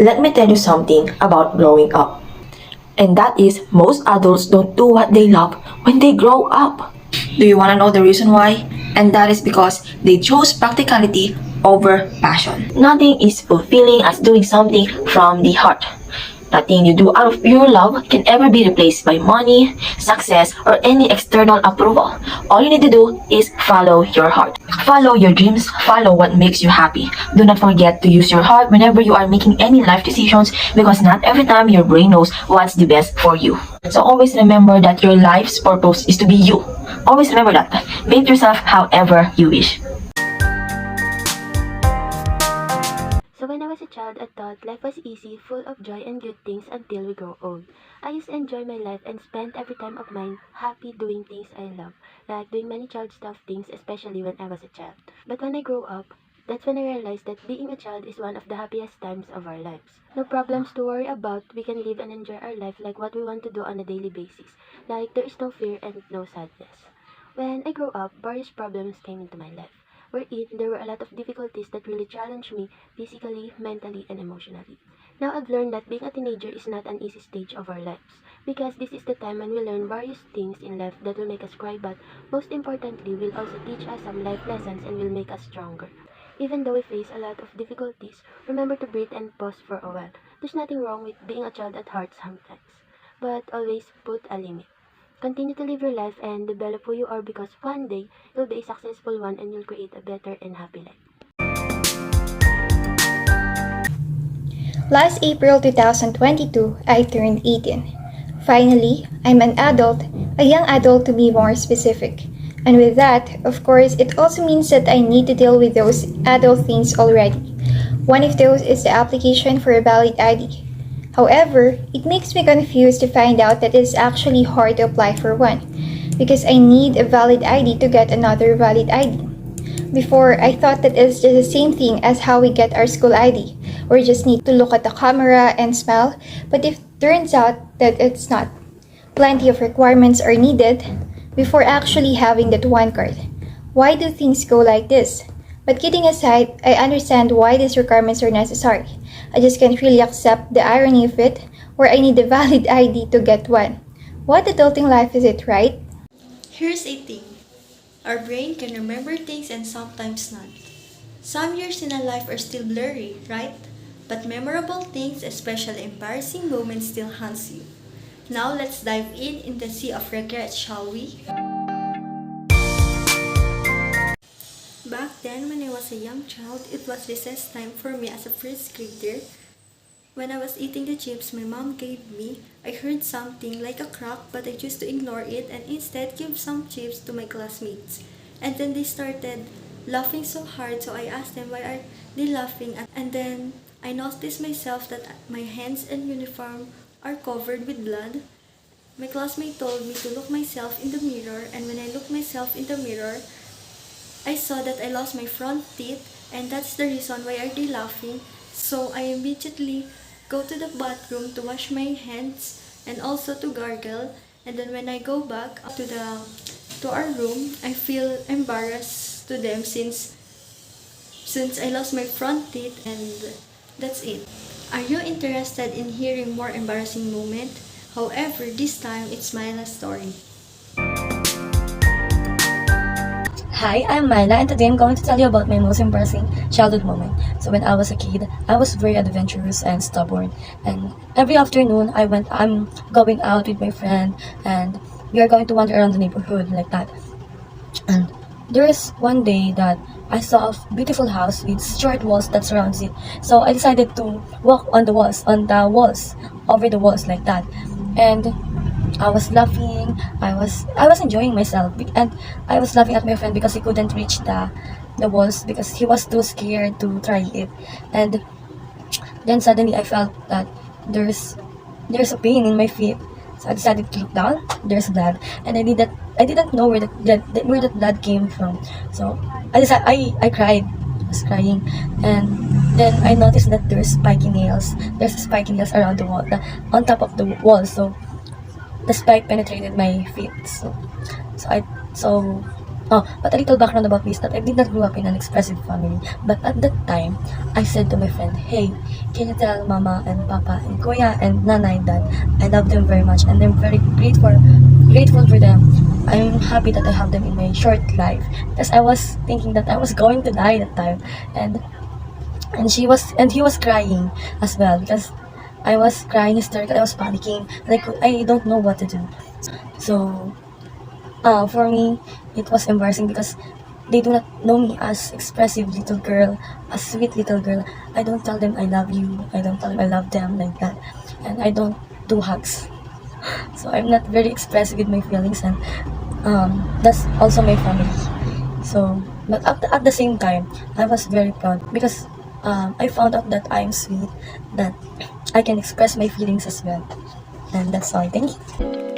Let me tell you something about growing up. And that is, most adults don't do what they love when they grow up. Do you want to know the reason why? And that is because they chose practicality over passion. Nothing is fulfilling as doing something from the heart. Nothing you do out of pure love can ever be replaced by money, success, or any external approval. All you need to do is follow your heart. Follow your dreams, follow what makes you happy. Do not forget to use your heart whenever you are making any life decisions because not every time your brain knows what's the best for you. So always remember that your life's purpose is to be you. Always remember that. Paint yourself however you wish. So when I was a child, I thought life was easy, full of joy and good things until we grow old. I used to enjoy my life and spend every time of mine happy doing things I love, like doing many child stuff things, especially when I was a child. But when I grew up, that's when I realized that being a child is one of the happiest times of our lives. No problems to worry about, we can live and enjoy our life like what we want to do on a daily basis. Like there is no fear and no sadness. When I grew up, various problems came into my life. Wherein there were a lot of difficulties that really challenged me physically, mentally, and emotionally. Now I've learned that being a teenager is not an easy stage of our lives because this is the time when we learn various things in life that will make us cry but most importantly will also teach us some life lessons and will make us stronger. Even though we face a lot of difficulties, remember to breathe and pause for a while. There's nothing wrong with being a child at heart sometimes, but always put a limit. Continue to live your life and develop who you are because one day you'll be a successful one and you'll create a better and happy life. Last April 2022, I turned 18. Finally, I'm an adult, a young adult to be more specific. And with that, of course, it also means that I need to deal with those adult things already. One of those is the application for a valid ID. However, it makes me confused to find out that it's actually hard to apply for one, because I need a valid ID to get another valid ID. Before, I thought that it's just the same thing as how we get our school ID. We just need to look at the camera and smile, but it turns out that it's not. Plenty of requirements are needed before actually having that one card. Why do things go like this? But kidding aside, I understand why these requirements are necessary. I just can't really accept the irony of it, where I need a valid ID to get one. What adulting life is it, right? Here's a thing. Our brain can remember things and sometimes not. Some years in our life are still blurry, right? But memorable things, especially embarrassing moments, still haunts you. Now let's dive in the sea of regrets, shall we? Back then, when I was a young child, it was recess time for me as a first grader. When I was eating the chips my mom gave me, I heard something like a crack but I chose to ignore it and instead give some chips to my classmates. And then they started laughing so hard, so I asked them why are they laughing, and then I noticed myself that my hands and uniform are covered with blood. My classmate told me to look myself in the mirror, and when I looked myself in the mirror, I saw that I lost my front teeth, and that's the reason why are they laughing. So I immediately go to the bathroom to wash my hands and also to gargle. And then when I go back to our room, I feel embarrassed to them since I lost my front teeth, and that's it. Are you interested in hearing more embarrassing moment? However, this time it's Myla's story. Hi, I'm Myla, and today I'm going to tell you about my most embarrassing childhood moment. So when I was a kid, I was very adventurous and stubborn. And every afternoon, I'm going out with my friend, and we are going to wander around the neighborhood like that. And there is one day that I saw a beautiful house with short walls that surrounds it. So I decided to walk on the walls, over the walls like that. And I was laughing, I was enjoying myself, and I was laughing at my friend because he couldn't reach the walls because he was too scared to try it. And then suddenly I felt that there's a pain in my feet. So I decided to look down. There's blood, and I didn't know where that blood came from. So I cried. I was crying, and then I noticed that there's spiky nails. There's spiky nails around the wall, on top of the wall. So the spike penetrated my feet. So Oh, but a little background about this, that I did not grow up in an expressive family. But at that time, I said to my friend, hey, can you tell Mama and Papa and Kuya and Nanay that I love them very much and I'm very grateful for them. I'm happy that I have them in my short life. Because I was thinking that I was going to die that time. And he was crying as well, because I was crying hysterically, I was panicking, I don't know what to do. So for me, it was embarrassing because they do not know me as expressive little girl, a sweet little girl. I don't tell them I love you. I don't tell them I love them like that. And I don't do hugs. So I'm not very expressive with my feelings, and that's also my family. So, but at the same time, I was very proud because I found out that I'm sweet, that I can express my feelings as well. And that's all. Thank you.